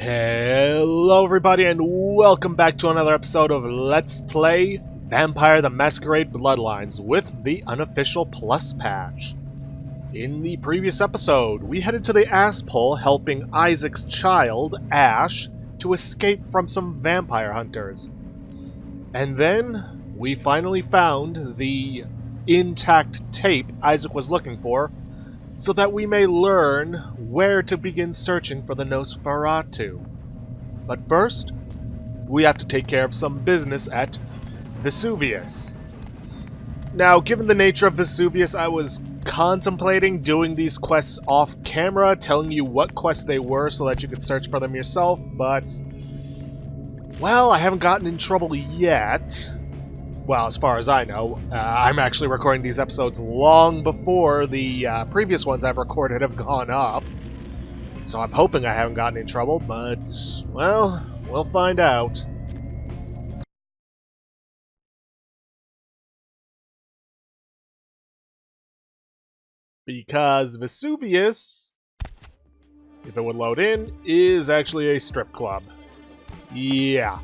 Hello everybody and welcome back to another episode of Let's Play Vampire the Masquerade Bloodlines with the unofficial plus patch. In the previous episode, we headed to the Asshole helping Isaac's child, Ash, to escape from some vampire hunters. And then, we finally found the intact tape Isaac was looking for, so that we may learn where to begin searching for the Nosferatu. But first, we have to take care of some business at Vesuvius. Now, given the nature of Vesuvius, I was contemplating doing these quests off camera, telling you what quests they were so that you could search for them yourself, but, well, I haven't gotten in trouble yet. Well, as far as I know, I'm actually recording these episodes long before the previous ones I've recorded have gone up. So I'm hoping I haven't gotten in trouble, but, well, we'll find out. Because Vesuvius, if it would load in, is actually a strip club. Yeah.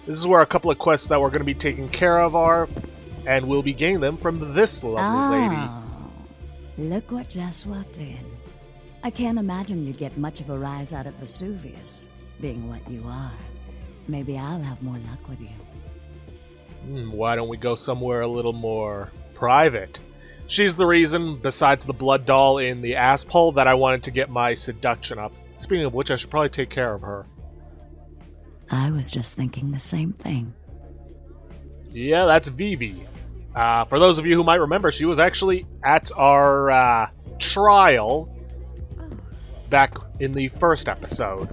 This is where a couple of quests that we're going to be taking care of are, and we'll be getting them from this lovely lady. Look what just walked in. I can't imagine you'd get much of a rise out of Vesuvius, being what you are. Maybe I'll have more luck with you. Why don't we go somewhere a little more private? She's the reason, besides the blood doll in the Asshole, that I wanted to get my seduction up. Speaking of which, I should probably take care of her. I was just thinking the same thing. Yeah, that's Vivi. For those of you who might remember, she was actually at our trial back in the first episode.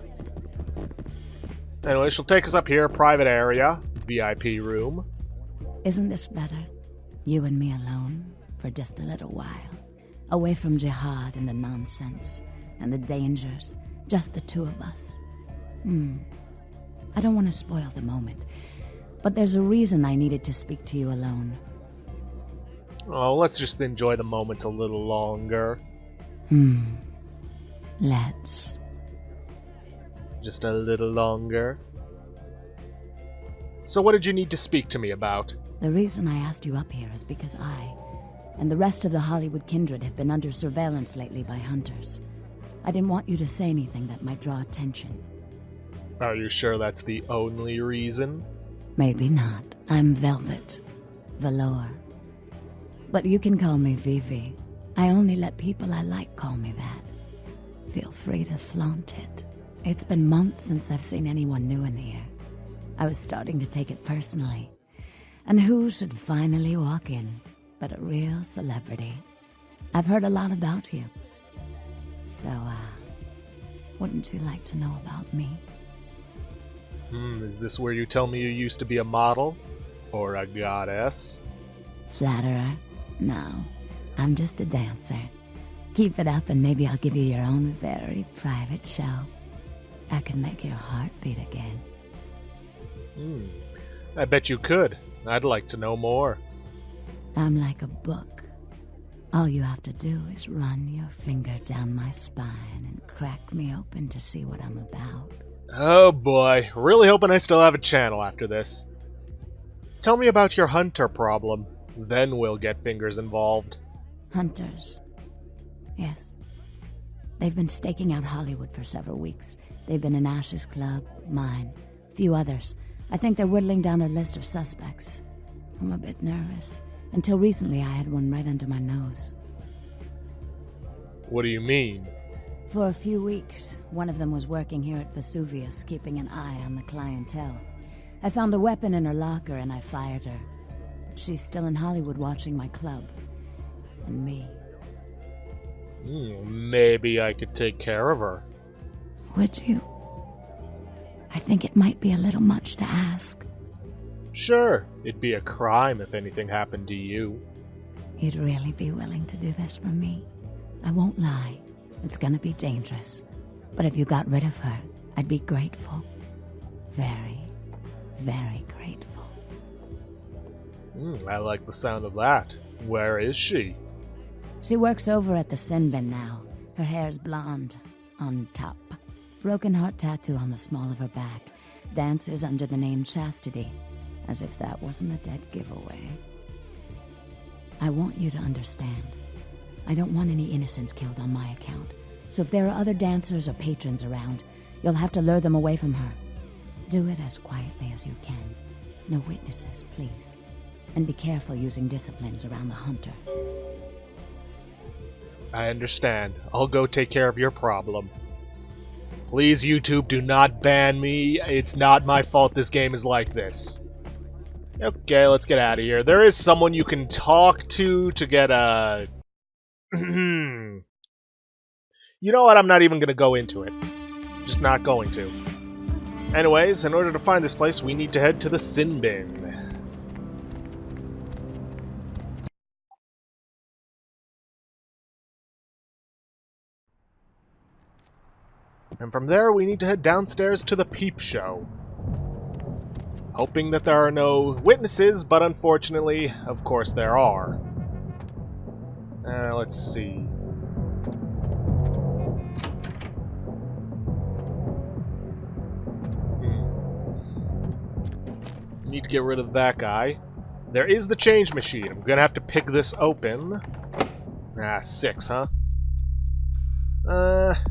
Anyway, she'll take us up here, private area, VIP room. Isn't this better? You and me alone, for just a little while. Away from jihad and the nonsense, and the dangers, just the two of us. I don't want to spoil the moment, but there's a reason I needed to speak to you alone. Oh, let's just enjoy the moment a little longer. Let's. Just a little longer. So what did you need to speak to me about? The reason I asked you up here is because I, and the rest of the Hollywood kindred have been under surveillance lately by hunters. I didn't want you to say anything that might draw attention. Are you sure that's the only reason? Maybe not. I'm Velvet. Velour. But you can call me Vivi. I only let people I like call me that. Feel free to flaunt it. It's been months since I've seen anyone new in here. I was starting to take it personally. And who should finally walk in but a real celebrity? I've heard a lot about you. So, wouldn't you like to know about me? Is this where you tell me you used to be a model? Or a goddess? Flatterer? No, I'm just a dancer. Keep it up and maybe I'll give you your own very private show. I can make your heart beat again. I bet you could. I'd like to know more. I'm like a book. All you have to do is run your finger down my spine and crack me open to see what I'm about. Oh boy, really hoping I still have a channel after this. Tell me about your hunter problem, then we'll get fingers involved. Hunters. Yes. They've been staking out Hollywood for several weeks. They've been in Ash's club, mine, few others. I think they're whittling down their list of suspects. I'm a bit nervous. Until recently I had one right under my nose. What do you mean? For a few weeks, one of them was working here at Vesuvius, keeping an eye on the clientele. I found a weapon in her locker and I fired her. But she's still in Hollywood watching my club. And me. Maybe I could take care of her. Would you? I think it might be a little much to ask. Sure, it'd be a crime if anything happened to you. You'd really be willing to do this for me? I won't lie. It's gonna be dangerous. But if you got rid of her, I'd be grateful. Very, very grateful. I like the sound of that. Where is she? She works over at the sin bin now. Her hair's blonde, on top. Broken heart tattoo on the small of her back. Dances under the name Chastity, as if that wasn't a dead giveaway. I want you to understand. I don't want any innocents killed on my account. So if there are other dancers or patrons around, you'll have to lure them away from her. Do it as quietly as you can. No witnesses, please. And be careful using disciplines around the hunter. I understand. I'll go take care of your problem. Please, YouTube, do not ban me. It's not my fault this game is like this. Okay, let's get out of here. There is someone you can talk to get a... You know what? I'm not even going to go into it. Just not going to. Anyways, in order to find this place, we need to head to the Sin Bin. And from there, we need to head downstairs to the Peep Show. Hoping that there are no witnesses, but unfortunately, of course there are. Let's see. Need to get rid of that guy. There is the change machine. I'm gonna have to pick this open. 6, huh?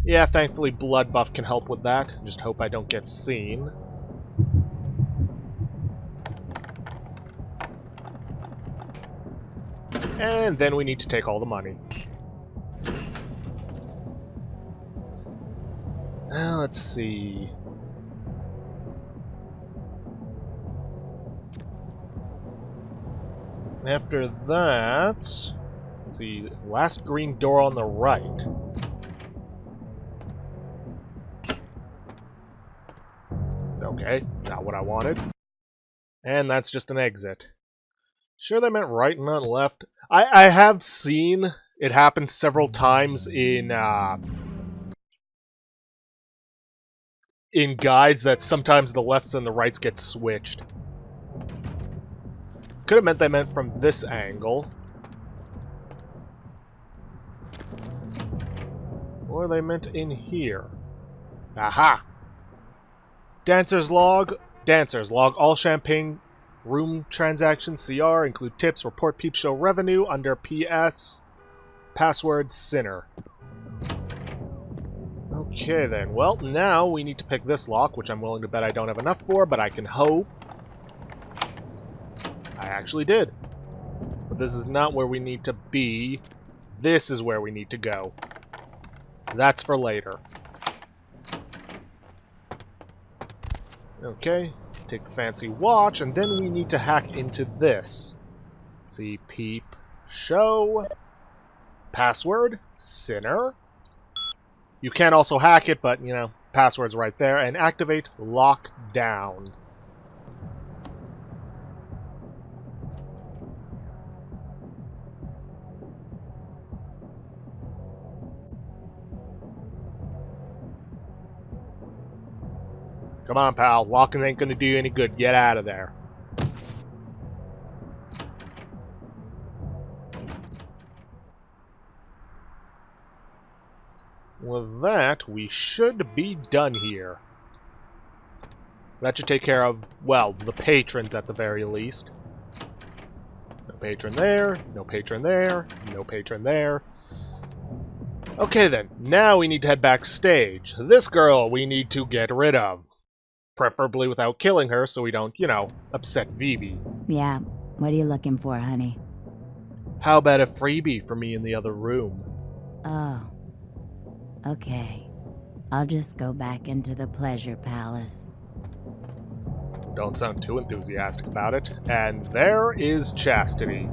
Yeah, thankfully blood buff can help with that. Just hope I don't get seen. And then we need to take all the money. Let's see. After that... Let's see. Last green door on the right. Okay, not what I wanted. And that's just an exit. Sure they meant right and not left? I have seen it happen several times in guides that sometimes the lefts and the rights get switched. Could have meant they meant from this angle. Or they meant in here. Aha! Dancer's log. Dancers log all champagne room transactions CR, include tips, report Peep Show revenue under PS, password Sinner. Okay then, well now we need to pick this lock, which I'm willing to bet I don't have enough for, but I can hope. I actually did. But this is not where we need to be. This is where we need to go. That's for later. Okay, take the fancy watch, and then we need to hack into this. Let's see, Peep Show. Password, Sinner. You can also hack it, but, you know, password's right there. And activate Lockdown. Come on, pal. Locking ain't gonna do you any good. Get out of there. With that, we should be done here. That should take care of, well, the patrons at the very least. No patron there, no patron there, no patron there. Okay then, now we need to head backstage. This girl we need to get rid of. Preferably without killing her, so we don't, you know, upset Vivi. Yeah, what are you looking for, honey? How about a freebie for me in the other room? Oh. Okay. I'll just go back into the pleasure palace. Don't sound too enthusiastic about it. And there is Chastity.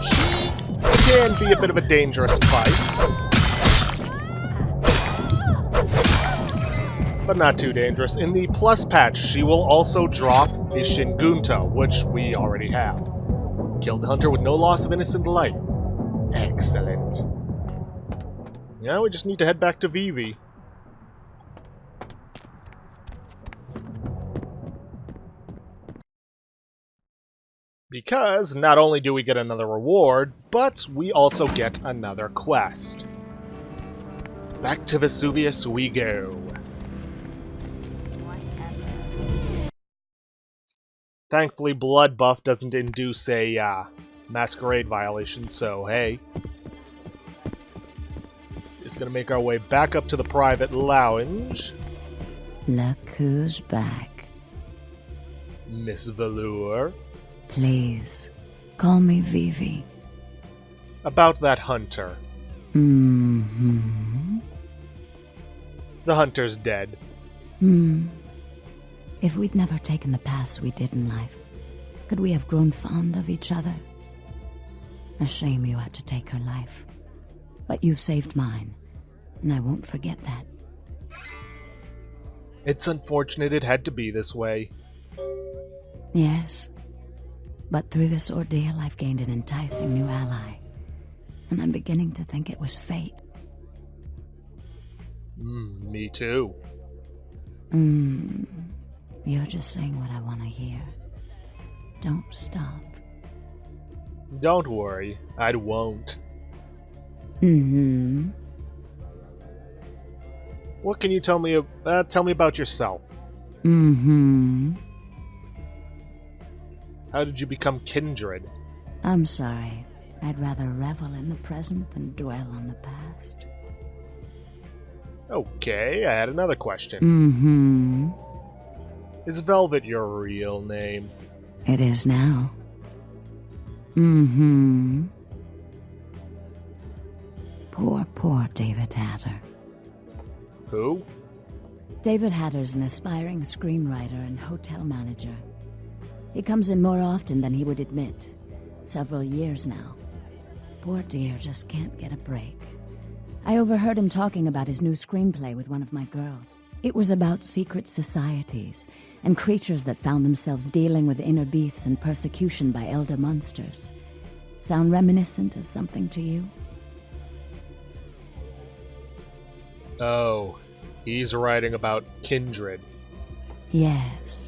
She can be a bit of a dangerous fight. But not too dangerous. In the plus patch, she will also drop a Shingunto, which we already have. Killed the hunter with no loss of innocent life. Excellent. Now we just need to head back to Vivi. Because not only do we get another reward, but we also get another quest. Back to Vesuvius we go. Thankfully, blood buff doesn't induce a Masquerade violation, so hey. Just gonna make our way back up to the private lounge. Look who's back. Miss Velour. Please, call me Vivi. About that hunter. Mm-hmm. The hunter's dead. If we'd never taken the paths we did in life, could we have grown fond of each other? A shame you had to take her life. But you've saved mine, and I won't forget that. It's unfortunate it had to be this way. Yes, but through this ordeal I've gained an enticing new ally, and I'm beginning to think it was fate. Me too. You're just saying what I want to hear. Don't stop. Don't worry, I won't. What can you tell me about yourself? How did you become kindred? I'm sorry. I'd rather revel in the present than dwell on the past. Okay, I had another question. Is Velvet your real name? It is now. Poor David Hatter. Who? David Hatter's an aspiring screenwriter and hotel manager. He comes in more often than he would admit. Several years now. Poor dear just can't get a break. I overheard him talking about his new screenplay with one of my girls. It was about secret societies and creatures that found themselves dealing with inner beasts and persecution by elder monsters. Sound reminiscent of something to you? Oh, he's writing about kindred. Yes.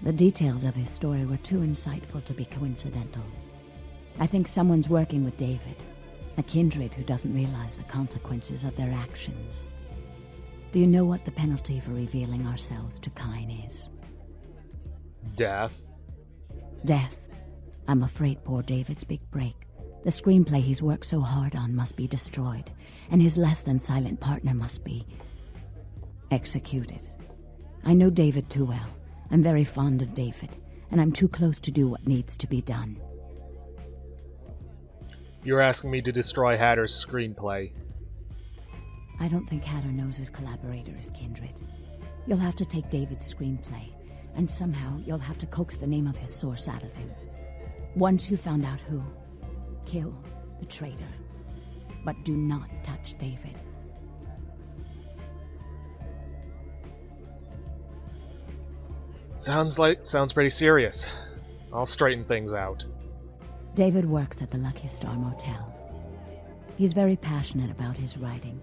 The details of his story were too insightful to be coincidental. I think someone's working with David, a kindred who doesn't realize the consequences of their actions. Do you know what the penalty for revealing ourselves to Kine is? Death? Death. I'm afraid poor David's big break. The screenplay he's worked so hard on must be destroyed, and his less-than-silent partner must be executed. I know David too well. I'm very fond of David, and I'm too close to do what needs to be done. You're asking me to destroy Hatter's screenplay. I don't think Hatter knows his collaborator is kindred. You'll have to take David's screenplay, and somehow you'll have to coax the name of his source out of him. Once you've found out who, kill the traitor. But do not touch David. Sounds pretty serious. I'll straighten things out. David works at the Lucky Star Motel. He's very passionate about his writing.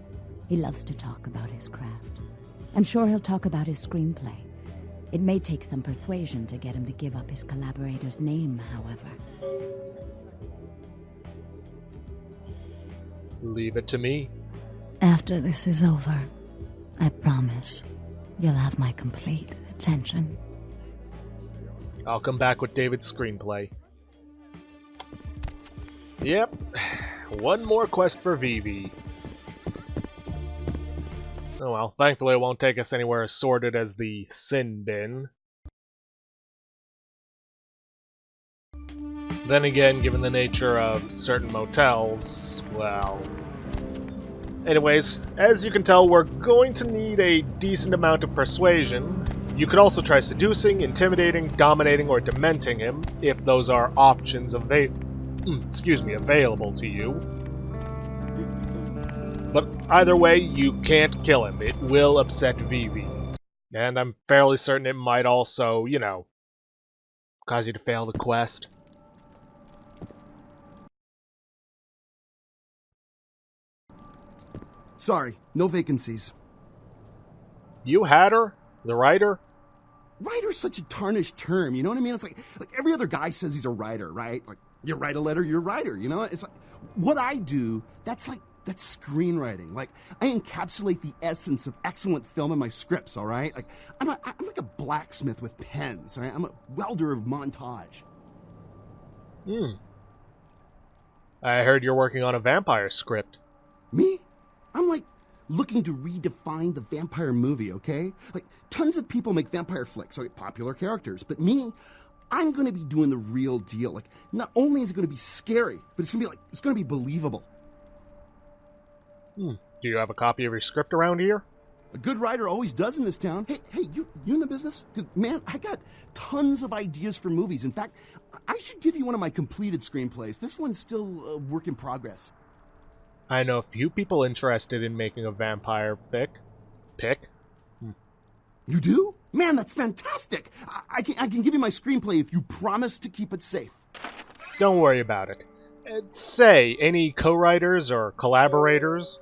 He loves to talk about his craft. I'm sure he'll talk about his screenplay. It may take some persuasion to get him to give up his collaborator's name, however. Leave it to me. After this is over, I promise you'll have my complete attention. I'll come back with David's screenplay. Yep. One more quest for Vivi. Oh well, thankfully it won't take us anywhere as sordid as the Sin Bin. Then again, given the nature of certain motels, well... Anyways, as you can tell, we're going to need a decent amount of persuasion. You could also try seducing, intimidating, dominating, or dementing him, if those are options available to you. But either way, you can't kill him. It will upset Vivi. And I'm fairly certain it might also, cause you to fail the quest. Sorry, no vacancies. You Hatter? The writer? writer's such a tarnished term, you know what I mean? It's like every other guy says he's a writer, right? Like, you write a letter, you're a writer, you know? It's like, what I do, that's screenwriting. Like, I encapsulate the essence of excellent film in my scripts, all right? Like, I'm like a blacksmith with pens, all right? I'm a welder of montage. I heard you're working on a vampire script. Me? I'm like looking to redefine the vampire movie, okay? Like, tons of people make vampire flicks, okay, popular characters, but me, I'm gonna be doing the real deal. Like, not only is it gonna be scary, but it's gonna be believable. Do you have a copy of your script around here? A good writer always does in this town. Hey, you in the business? Because, man, I got tons of ideas for movies. In fact, I should give you one of my completed screenplays. This one's still a work in progress. I know a few people interested in making a vampire pick. You do? Man, that's fantastic. I can give you my screenplay if you promise to keep it safe. Don't worry about it. Say, any co-writers or collaborators?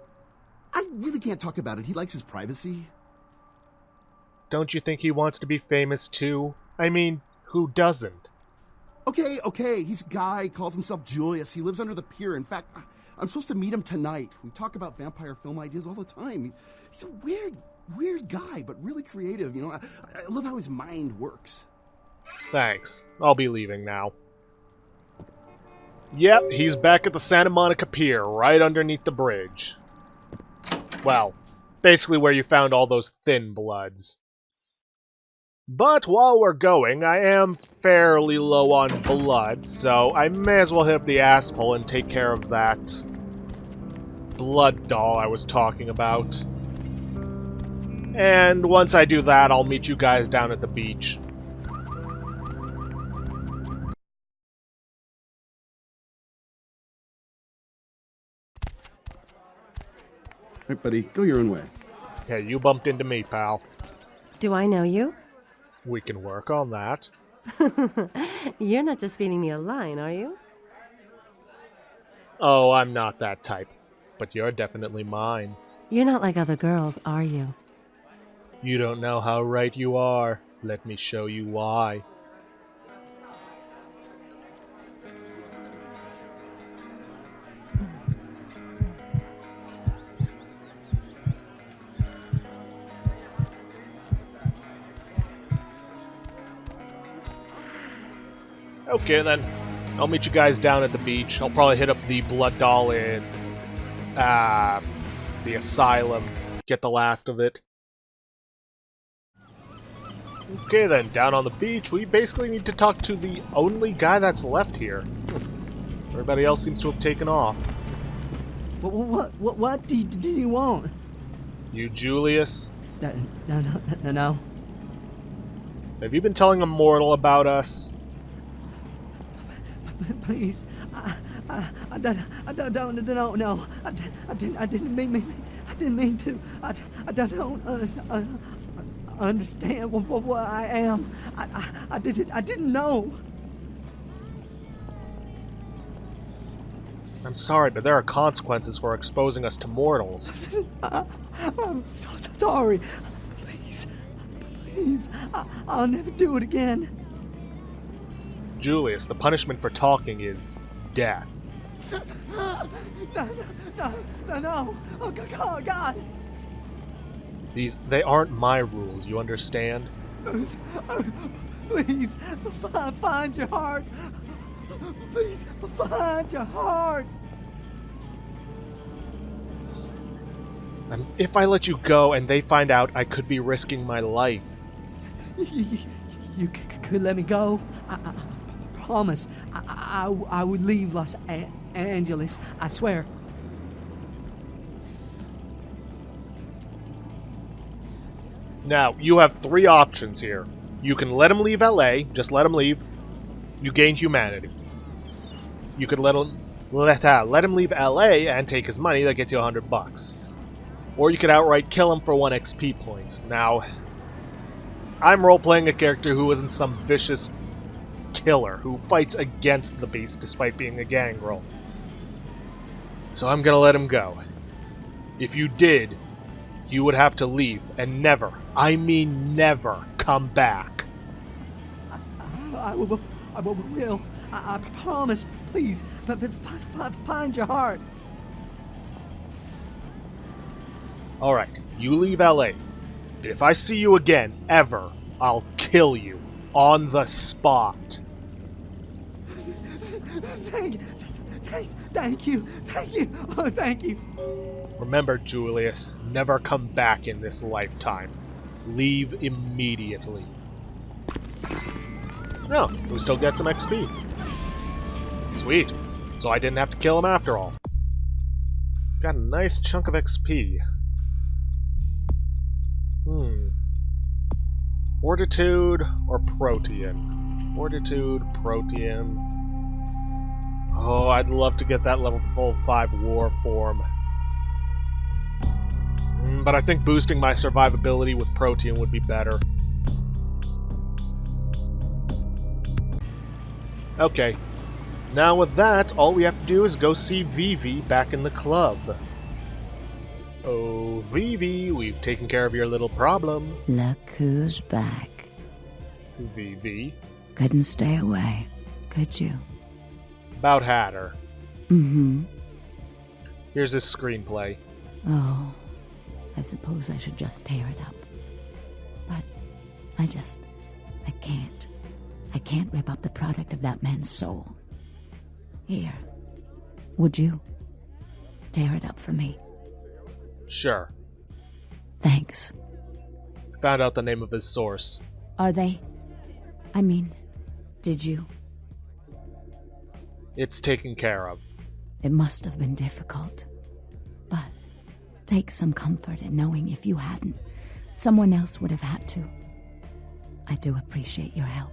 I really can't talk about it. He likes his privacy. Don't you think he wants to be famous too? I mean, who doesn't? Okay. He's a guy, calls himself Julius. He lives under the pier. In fact, I'm supposed to meet him tonight. We talk about vampire film ideas all the time. He's a weird guy, but really creative. You know, I love how his mind works. Thanks. I'll be leaving now. Yep, he's back at the Santa Monica Pier, right underneath the bridge. Well, basically where you found all those thin bloods. But while we're going, I am fairly low on blood, so I may as well hit up the asshole and take care of that blood doll I was talking about. And once I do that, I'll meet you guys down at the beach. All right, buddy, go your own way. Hey, you bumped into me, pal. Do I know you? We can work on that. You're not just feeding me a line, are you? Oh, I'm not that type. But you're definitely mine. You're not like other girls, are you? You don't know how right you are. Let me show you why. Okay, then. I'll meet you guys down at the beach. I'll probably hit up the blood doll in the asylum. Get the last of it. Okay, then. Down on the beach, we basically need to talk to the only guy that's left here. Everybody else seems to have taken off. What do you want? You, Julius? No. Have you been telling a mortal about us? Please, I don't know. I didn't mean to. I don't understand what I am. I didn't know. I'm sorry, but there are consequences for exposing us to mortals. I'm so sorry. Please, I'll never do it again. Julius, the punishment for talking is death. No. Oh, God. They aren't my rules, you understand? Please, find your heart. Please, find your heart. If I let you go and they find out, I could be risking my life. You could let me go. I promise. I would leave Los Angeles. I swear. Now, you have three options here. You can let him leave LA, just let him leave. You gain humanity. You could let him leave LA and take his money, that gets you $100. Or you could outright kill him for 1 XP point. Now, I'm role-playing a character who isn't some vicious killer who fights against the beast despite being a gangrel. So I'm gonna let him go. If you did, you would have to leave and never, I mean never, come back. I will. I promise. Please, but find your heart. Alright, you leave LA. If I see you again, ever, I'll kill you. On the spot. Thank you. Oh, thank you. Remember, Julius, never come back in this lifetime. Leave immediately. No, we still get some XP. Sweet. So I didn't have to kill him after all. It's got a nice chunk of XP. Fortitude or Protean? Fortitude, Protean. Oh, I'd love to get that level 5 war form. But I think boosting my survivability with Protean would be better. Okay. Now with that, all we have to do is go see Vivi back in the club. Oh, Vivi, we've taken care of your little problem. Look who's back. Vivi. Couldn't stay away, could you? About had her. Mm-hmm. Here's his screenplay. Oh, I suppose I should just tear it up. But I can't. I can't rip up the product of that man's soul. Here, would you tear it up for me? Sure. Thanks. Found out the name of his source. Are they? I mean, did you? It's taken care of. It must have been difficult. But take some comfort in knowing if you hadn't, someone else would have had to. I do appreciate your help.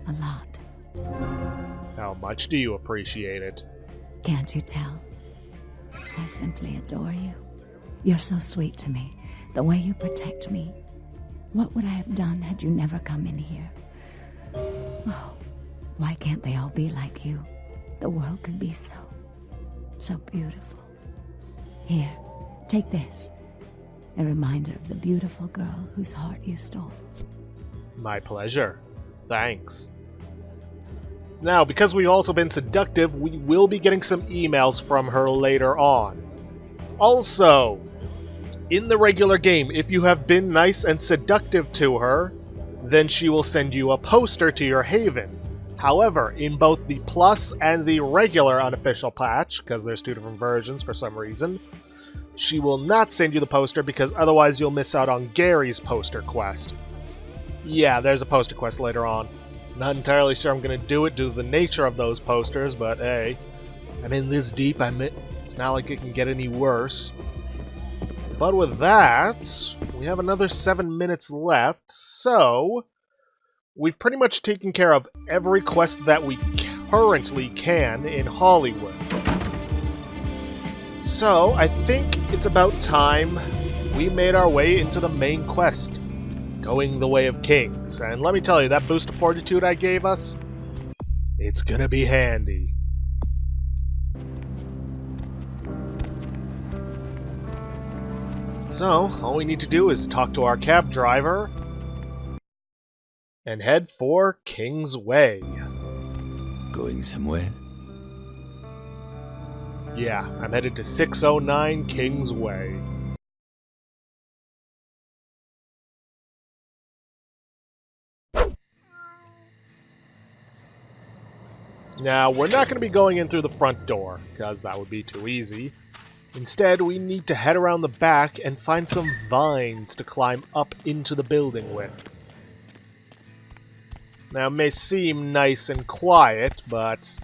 A lot. How much do you appreciate it? Can't you tell? I simply adore you. You're so sweet to me. The way you protect me. What would I have done had you never come in here? Oh, why can't they all be like you? The world could be so beautiful. Here, take this. A reminder of the beautiful girl whose heart you stole. My pleasure. Thanks. Now, because we've also been seductive, we will be getting some emails from her later on. Also, in the regular game, if you have been nice and seductive to her, then she will send you a poster to your haven. However, in both the Plus and the regular unofficial patch, because there's two different versions for some reason, she will not send you the poster because otherwise you'll miss out on Gary's poster quest. Yeah, there's a poster quest later on. Not entirely sure I'm going to do it due to the nature of those posters, but hey, I'm in this deep, it's not like it can get any worse. But with that, we have another 7 minutes left, so we've pretty much taken care of every quest that we currently can in Hollywood. So, I think it's about time we made our way into the main quest. Going the way of kings. And let me tell you, that boost of fortitude I gave us, it's gonna be handy. So, all we need to do is talk to our cab driver and head for King's Way. Going somewhere? Yeah, I'm headed to 609 King's Way. Now, we're not going to be going in through the front door, because that would be too easy. Instead, we need to head around the back and find some vines to climb up into the building with. Now, it may seem nice and quiet, but,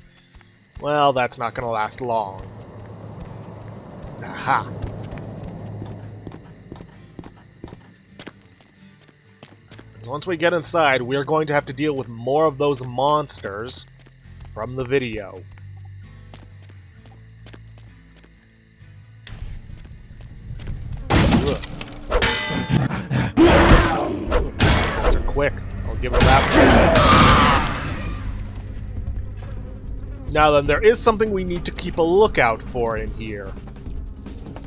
well, that's not going to last long. Aha! So once we get inside, we're going to have to deal with more of those monsters from the video. Ugh. These are quick. I'll give it that much. Now then, there is something we need to keep a lookout for in here.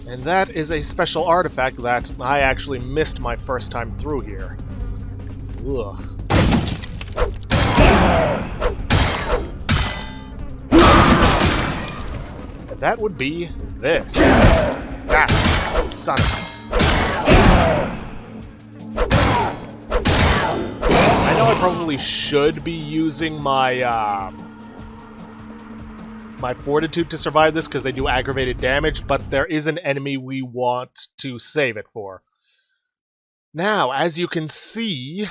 And that is a special artifact that I actually missed my first time through here. Ugh. And that would be this. Ah, son of I know I probably should be using my my fortitude to survive this because they do aggravated damage, but there is an enemy we want to save it for. Now, as you can see,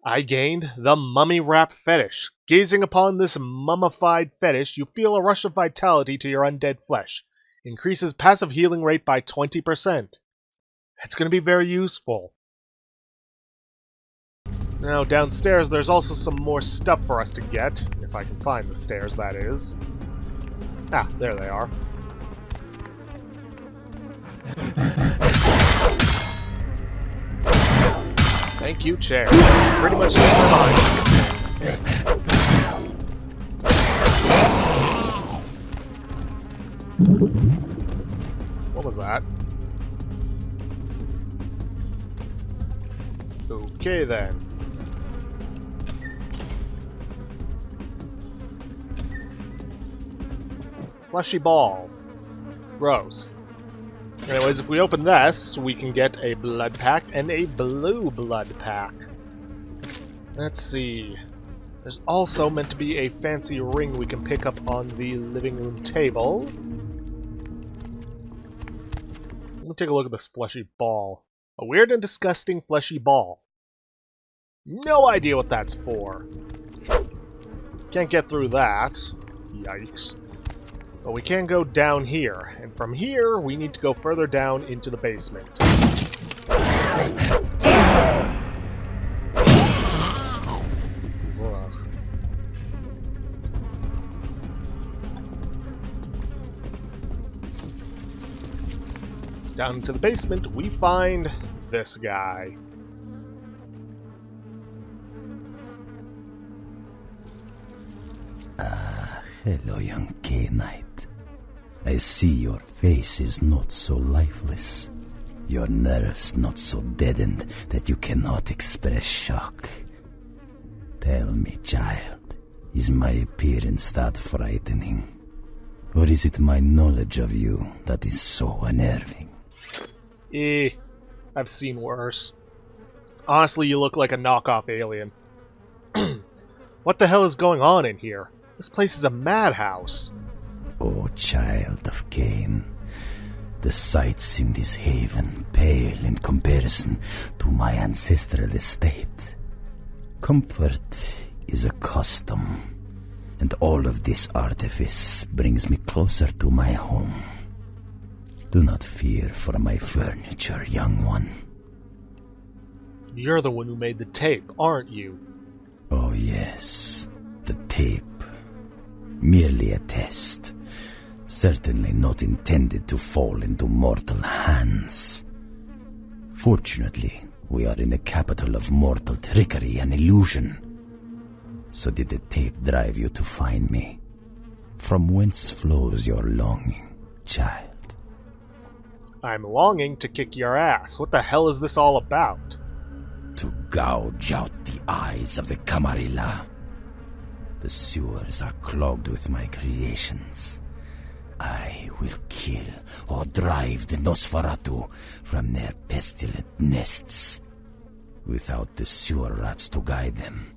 I gained the Mummy Wrap Fetish. Gazing upon this mummified fetish, you feel a rush of vitality to your undead flesh. Increases passive healing rate by 20%. It's going to be very useful. Now, downstairs, there's also some more stuff for us to get. If I can find the stairs, that is. Ah, there they are. Thank you, chair. Pretty much saved my mind. What was that? Okay, then. Fleshy ball. Gross. Anyways, if we open this, we can get a blood pack and a blue blood pack. Let's see. There's also meant to be a fancy ring we can pick up on the living room table. Let me take a look at this fleshy ball. A weird and disgusting fleshy ball. No idea what that's for. Can't get through that. Yikes. But we can go down here, and from here, we need to go further down into the basement. Ugh. Down into the basement, we find this guy. Hello, young K-Knight. I see your face is not so lifeless. Your nerves not so deadened that you cannot express shock. Tell me, child, is my appearance that frightening? Or is it my knowledge of you that is so unnerving? I've seen worse. Honestly, you look like a knockoff alien. What the hell is going on in here? This place is a madhouse. O child of Cain, the sights in this haven pale in comparison to my ancestral estate. Comfort is a custom, and all of this artifice brings me closer to my home. Do not fear for my furniture, young one. You're the one who made the tape, aren't you? Oh yes, the tape. Merely a test. Certainly not intended to fall into mortal hands. Fortunately, we are in the capital of mortal trickery and illusion. So did the tape drive you to find me? From whence flows your longing, child? I'm longing to kick your ass. What the hell is this all about? To gouge out the eyes of the Camarilla. The sewers are clogged with my creations. I will kill or drive the Nosferatu from their pestilent nests. Without the sewer rats to guide them,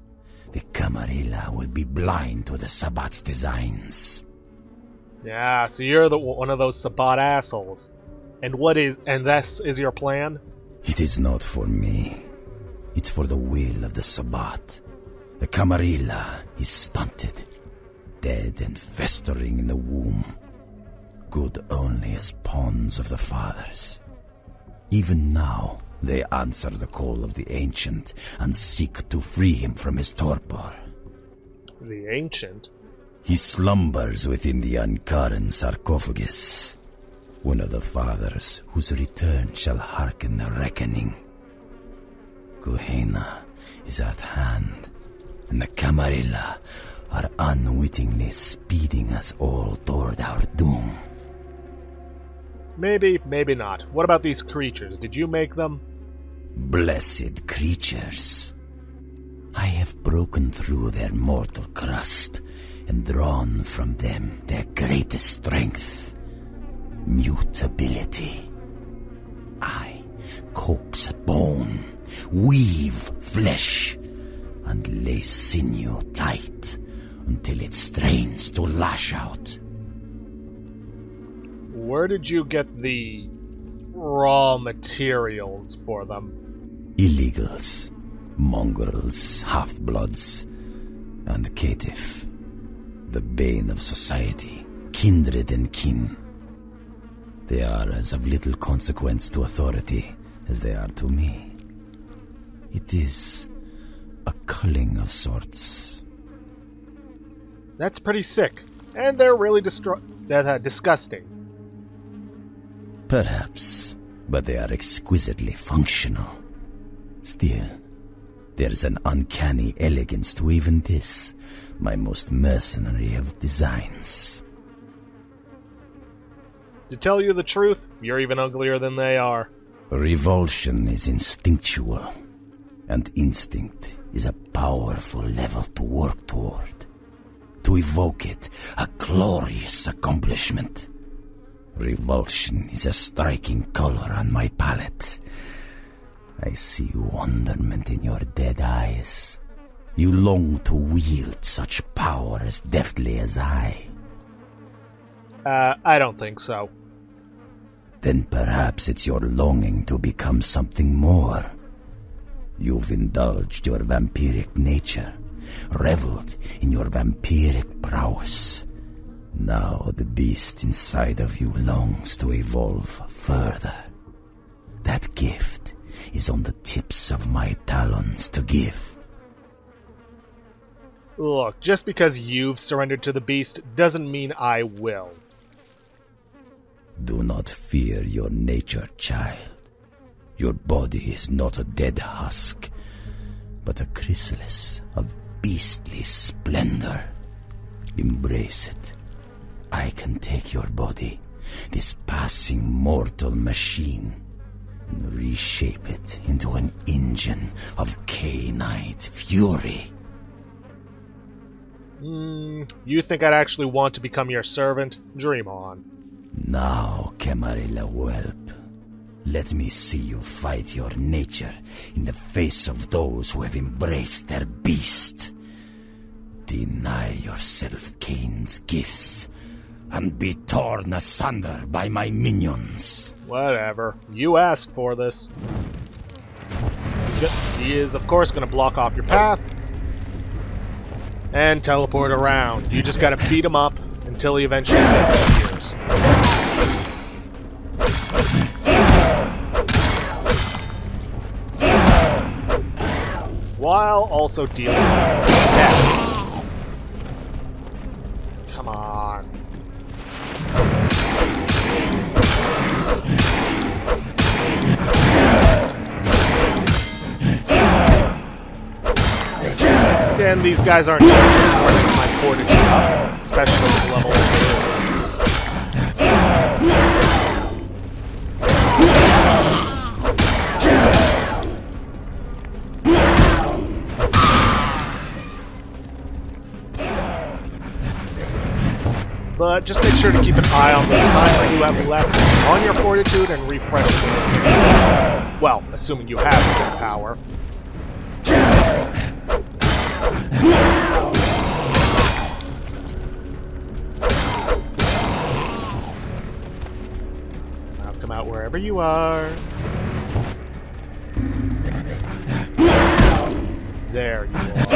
the Camarilla will be blind to the Sabbat's designs. Yeah, so you're one of those Sabbat assholes. And this is your plan? It is not for me. It's for the will of the Sabbat. The Camarilla is stunted, dead and festering in the womb. Good only as pawns of the fathers. Even now, they answer the call of the Ancient and seek to free him from his torpor. The Ancient? He slumbers within the Ankaran sarcophagus. One of the fathers whose return shall hearken the reckoning. Gehenna is at hand, and the Camarilla are unwittingly speeding us all toward our doom. Maybe, maybe not. What about these creatures? Did you make them? Blessed creatures. I have broken through their mortal crust and drawn from them their greatest strength, mutability. I coax bone, weave flesh, and lay sinew tight until it strains to lash out. Where did you get the raw materials for them? Illegals, mongrels, half-bloods, and caitiff, the bane of society, kindred and kin. They are as of little consequence to authority as they are to me. It is a culling of sorts. That's pretty sick. And they're really disgusting. Perhaps, but they are exquisitely functional. Still, there's an uncanny elegance to even this, my most mercenary of designs. To tell you the truth, you're even uglier than they are. Revulsion is instinctual, and instinct is a powerful level to work toward. To evoke it, a glorious accomplishment. Revulsion is a striking color on my palette. I see wonderment in your dead eyes. You long to wield such power as deftly as I. I don't think so. Then perhaps it's your longing to become something more. You've indulged your vampiric nature, reveled in your vampiric prowess. Now the beast inside of you longs to evolve further. That gift is on the tips of my talons to give. Look, just because you've surrendered to the beast doesn't mean I will. Do not fear your nature, child. Your body is not a dead husk, but a chrysalis of beastly splendor. Embrace it. I can take your body, this passing mortal machine, and reshape it into an engine of canine fury. You think I'd actually want to become your servant? Dream on. Now, Camarilla whelp, let me see you fight your nature in the face of those who have embraced their beast. Deny yourself Cain's gifts, and be torn asunder by my minions. Whatever. You asked for this. He is, of course, going to block off your path and teleport around. You just got to beat him up until he eventually disappears. While also dealing with pets. Come on. And these guys aren't changing my fortitude up, especially as level as it is. But just make sure to keep an eye on the timer you have left on your fortitude and refresh it. Well, assuming you have some power. Now come out wherever you are. There you are.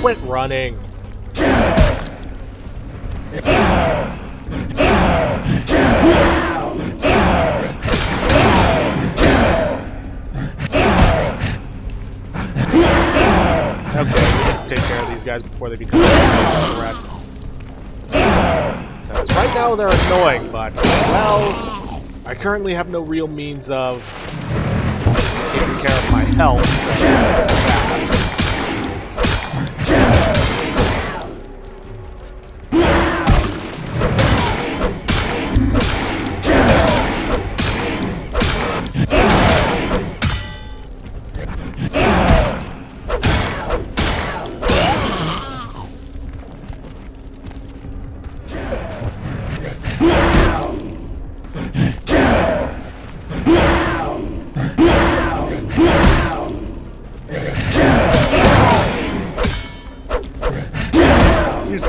Quit running. Okay, we need to take care of these guys before they become a threat. Because right now they're annoying, but, well, I currently have no real means of taking care of my health, so there's that.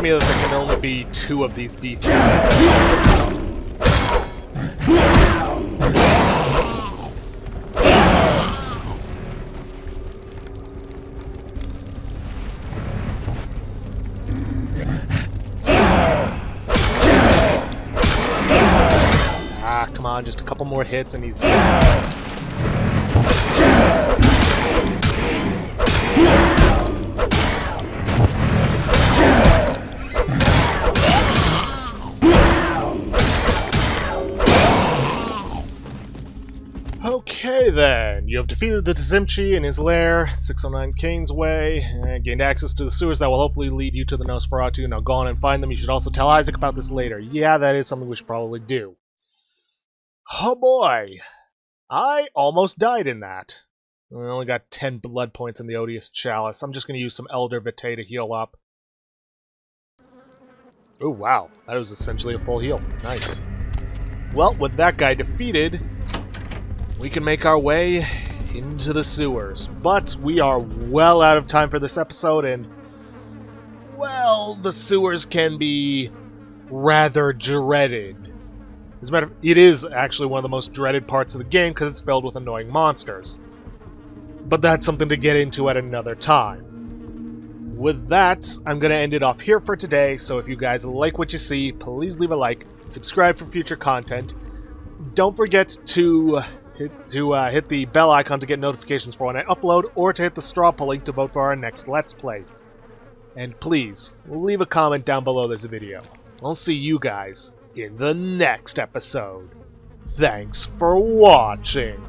to me that there can only be 2 of these beasts. Ah, come on, just a couple more hits and he's dead. Okay then, you have defeated the Tzimchi in his lair, 609 Kane's Way, and gained access to the sewers that will hopefully lead you to the Nosferatu. Now go on and find them. You should also tell Isaac about this later. Yeah, that is something we should probably do. Oh boy, I almost died in that. I only got 10 blood points in the Odious Chalice. I'm just going to use some Elder Vitae to heal up. Oh wow, that was essentially a full heal. Nice. Well, with that guy defeated, we can make our way into the sewers. But we are well out of time for this episode, and, well, the sewers can be rather dreaded. As a matter of fact, it is actually one of the most dreaded parts of the game because it's filled with annoying monsters. But that's something to get into at another time. With that, I'm going to end it off here for today, so if you guys like what you see, please leave a like, subscribe for future content. Don't forget to hit the bell icon to get notifications for when I upload, or to hit the straw poll link to vote for our next Let's Play. And please, leave a comment down below this video. I'll see you guys in the next episode. Thanks for watching.